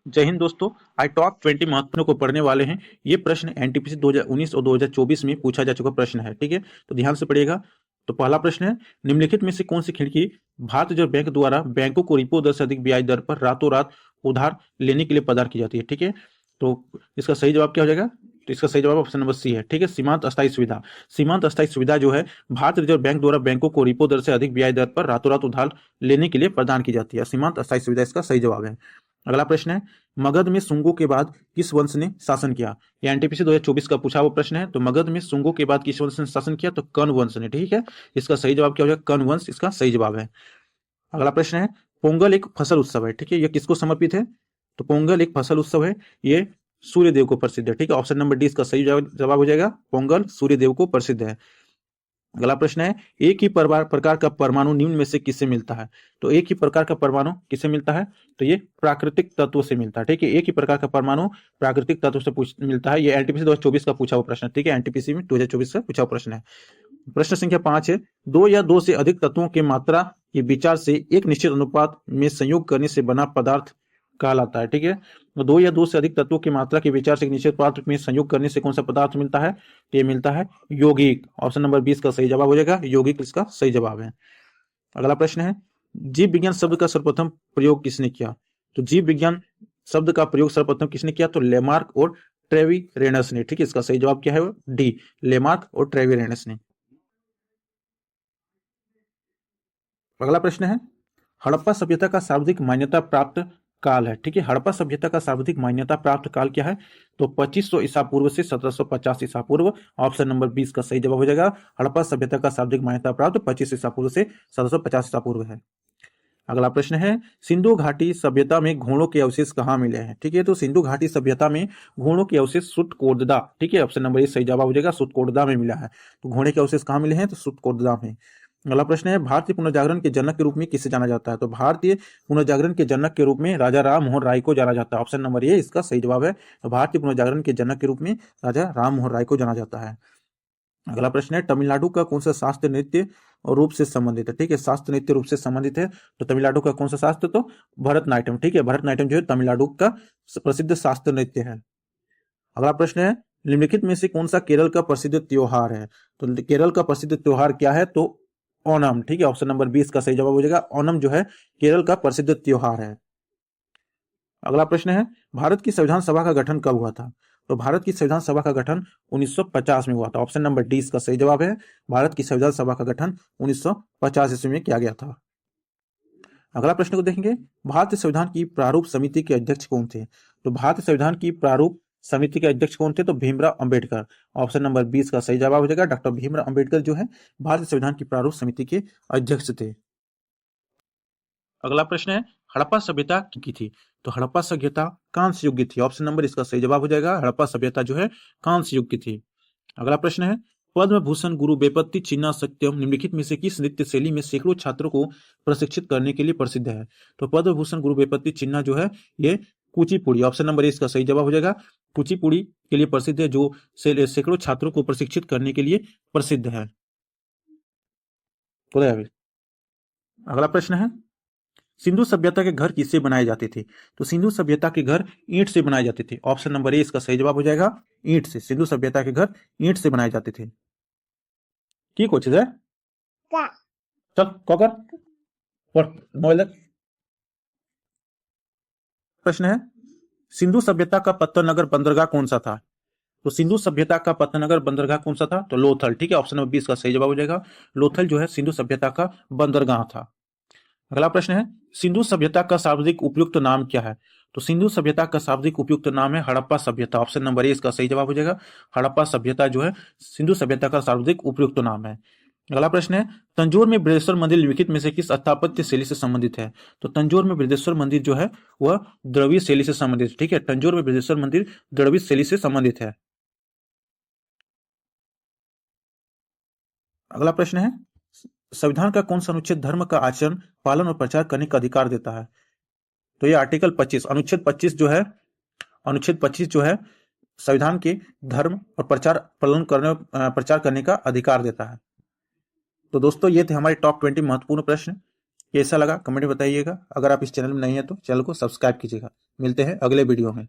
जय हिंद दोस्तों। आज टॉप 20 महत्वपूर्ण को पढ़ने वाले हैं। ये प्रश्न एनटीपीसी 2019 और 2024 में पूछा जा चुका प्रश्न है। ठीक है, तो ध्यान से पढ़िएगा। तो पहला प्रश्न है, निम्नलिखित में से कौन सी खिड़की भारतीय रिजर्व बैंक द्वारा बैंकों को रिपो दर से अधिक ब्याज दर पर रातों रात उधार लेने के लिए प्रदान की जाती है? ठीक है, तो इसका सही जवाब क्या हो जाएगा? तो इसका सही जवाब ऑप्शन नंबर सी है। ठीक है, सीमांत अस्थायी सुविधा। सीमांत अस्थायी सुविधा जो है भारतीय रिजर्व बैंक द्वारा बैंकों को रिपो दर से अधिक ब्याज दर पर रातों रात उधार लेने के लिए प्रदान की जाती है। सीमांत अस्थायी सुविधा इसका सही जवाब है। अगला प्रश्न है, मगध में शुंगों के बाद किस वंश ने शासन किया? यह एनटीपीसी 2024 का पूछा हुआ प्रश्न है। तो मगध में शुंगों के बाद किस वंश ने शासन किया? तो कर्ण वंश ने। ठीक है, इसका सही जवाब क्या हो जाएगा? कर्ण वंश इसका सही जवाब है। अगला प्रश्न है, पोंगल एक फसल उत्सव है। ठीक है, यह किसको समर्पित है? तो पोंगल एक फसल उत्सव है, ये सूर्य देव को प्रसिद्ध है। ठीक है, ऑप्शन नंबर डी इसका सही जवाब हो जाएगा। पोंगल सूर्य देव को प्रसिद्ध है। अगला प्रश्न है, एक ही प्रकार का परमाणु निम्न में से किससे मिलता है? तो एक ही प्रकार का परमाणु किससे मिलता है? तो ये प्राकृतिक तत्व से मिलता है। ठीक है, एक ही प्रकार का परमाणु प्राकृतिक तत्व से मिलता है। ये एनटीपीसी 2024 का पूछा हुआ प्रश्न। ठीक है, एनटीपीसी में 2024 का पूछा हुआ प्रश्न है। प्रश्न संख्या 5 है, दो या दो से अधिक तत्वों के मात्रा के विचार से एक निश्चित अनुपात में संयोग करने से बना पदार्थ कहलाता है। ठीक है, तो दो या दो से अधिक तत्वों की मात्रा के विचार से एक निश्चित पदार्थ में संयोग करने से कौन सा पदार्थ मिलता है? तो ये मिलता है यौगिक। ऑप्शन नंबर 20 का सही जवाब हो जाएगा। यौगिक इसका सही जवाब है। अगला प्रश्न है, जीव विज्ञान शब्द का सर्वप्रथम प्रयोग किसने किया? तो जीव विज्ञान शब्द का प्रयोग सर्वप्रथम किसने किया? तो लेमार्क और ट्रेविरेनस ने। ठीक है, इसका सही जवाब क्या है? डी, लेमार्क और ट्रेविरेनस ने। अगला प्रश्न है, हड़प्पा सभ्यता का सर्वाधिक मान्यता प्राप्त काल है। ठीक है, हड़प्पा सभ्यता का सर्वाधिक मान्यता प्राप्त काल क्या है? तो 2500 ईसा पूर्व से 1750 ईसा पूर्व। ऑप्शन नंबर 20 का सही जवाब हो जाएगा। हड़प्पा सभ्यता का सर्वाधिक मान्यता प्राप्त 25 ईसा पूर्व से 1750 ईसा पूर्व है। अगला प्रश्न है, सिंधु घाटी सभ्यता में घोड़ों के अवशेष कहाँ मिले हैं? ठीक है, तो सिंधु घाटी सभ्यता में घोड़ों के अवशेष सुटकोटदा। ठीक है, ऑप्शन नंबर ए सही जवाब हो जाएगा। सुटकोटदा में मिला है। तो घोड़े के अवशेष कहाँ मिले हैं? तो सुटकोटदा में। अगला प्रश्न है, भारतीय पुनर्जागरण के जनक के रूप में किसे जाना जाता है? तो भारतीय पुनर्जागरण के जनक के रूप में राजा राम मोहन राय को जाना जाता है। ऑप्शन नंबर ए इसका सही जवाब है। तो भारतीय पुनर्जागरण के जनक के रूप में राजा राम मोहन राय को जाना जाता है। अगला प्रश्न है, तमिलनाडु का कौन सा शास्त्र नृत्य और रूप से संबंधित है? ठीक है, शास्त्र नृत्य रूप से संबंधित है। तो तमिलनाडु का कौन सा शास्त्र? तो भरतनाट्यम। ठीक है, भरतनाट्यम जो है तमिलनाडु का प्रसिद्ध शास्त्र नृत्य है। अगला प्रश्न है, निम्नलिखित में से कौन सा केरल का प्रसिद्ध त्योहार है? तो केरल का प्रसिद्ध त्योहार क्या है? तो ओणम। ठीक है, ऑप्शन नंबर 20 का सही जवाब हो जाएगा। ओणम जो है केरल का प्रसिद्ध त्योहार है। अगला प्रश्न है, भारत की संविधान सभा का गठन कब हुआ था? तो भारत की संविधान सभा का गठन 1950 में हुआ था। ऑप्शन नंबर डी इसका सही जवाब है। भारत की संविधान सभा का गठन 1950 ईस्वी में किया गया था। अगला प्रश्न को देखेंगे, भारतीय संविधान की प्रारूप समिति के अध्यक्ष कौन थे? तो भारतीय संविधान की प्रारूप समिति के अध्यक्ष कौन थे? तो भीमराव अंबेडकर। ऑप्शन नंबर 20 का सही जवाब हो जाएगा। डॉक्टर भीमराव अंबेडकर जो है भारतीय संविधान की प्रारूप समिति के अध्यक्ष थे। अगला प्रश्न है, हड़प्पा सभ्यता की थी? तो हड़प्पा सभ्यता कांस्य युग की थी। ऑप्शन नंबर इसका सही जवाब हो जाएगा। हड़प्पा सभ्यता जो है कांस्य युग की थी। अगला प्रश्न है, पद्म भूषण गुरु बेपत्ति चिन्ना सत्यम निम्नलिखित में से किस नृत्य शैली में सैकड़ों छात्रों को प्रशिक्षित करने के लिए प्रसिद्ध है? तो पद्म भूषण गुरु बेपत्ति चिन्ना जो है ये कुचिपुड़ी। ऑप्शन नंबर इसका सही जवाब हो जाएगा। कुचिपुड़ी के लिए प्रसिद्ध है, जो सैकड़ों छात्रों को प्रशिक्षित करने के लिए प्रसिद्ध है। अगला प्रश्न है, सिंधु सभ्यता के घर किससे बनाए जाते थे? तो सिंधु सभ्यता के घर ईंट से बनाए जाते थे। ऑप्शन नंबर ए इसका सही जवाब हो जाएगा। ईंट से, सिंधु सभ्यता के घर ईंट से बनाए जाते थे। की कोचिज है चल कॉकर पढ़ मोबाइल। प्रश्न है, सिंधु सभ्यता का पत्तन नगर बंदरगाह कौन सा था? तो सिंधु सभ्यता का पत्तन नगर बंदरगाह कौन सा था? तो लोथल। ठीक है, ऑप्शन नंबर 20 का सही जवाब हो जाएगा। लोथल जो है सिंधु सभ्यता का बंदरगाह था। अगला प्रश्न है, सिंधु सभ्यता का शाब्दिक उपयुक्त नाम क्या है? तो सिंधु सभ्यता का शाब्दिक उपयुक्त नाम है हड़प्पा सभ्यता। ऑप्शन नंबर ए इसका सही जवाब हो जाएगा। हड़प्पा सभ्यता जो है सिंधु सभ्यता का शाब्दिक उपयुक्त नाम है। अगला प्रश्न है, तंजौर में बृहदेश्वर मंदिर निम्नलिखित में से किस स्थापत्य शैली से संबंधित है? तो तंजौर में बृहदेश्वर मंदिर जो है वह द्रविड़ शैली से संबंधित। ठीक है, तंजौर में बृहदेश्वर मंदिर द्रविड़ शैली से संबंधित है। अगला प्रश्न है, संविधान का कौन सा अनुच्छेद धर्म का आचरण पालन और प्रचार करने का अधिकार देता है? तो ये आर्टिकल 25 अनुच्छेद 25 जो है संविधान के धर्म और प्रचार करने का अधिकार देता है। तो दोस्तों ये थे हमारे टॉप 20 महत्वपूर्ण प्रश्न। कैसा लगा कमेंट में बताइएगा। अगर आप इस चैनल में नहीं है तो चैनल को सब्सक्राइब कीजिएगा। मिलते हैं अगले वीडियो में।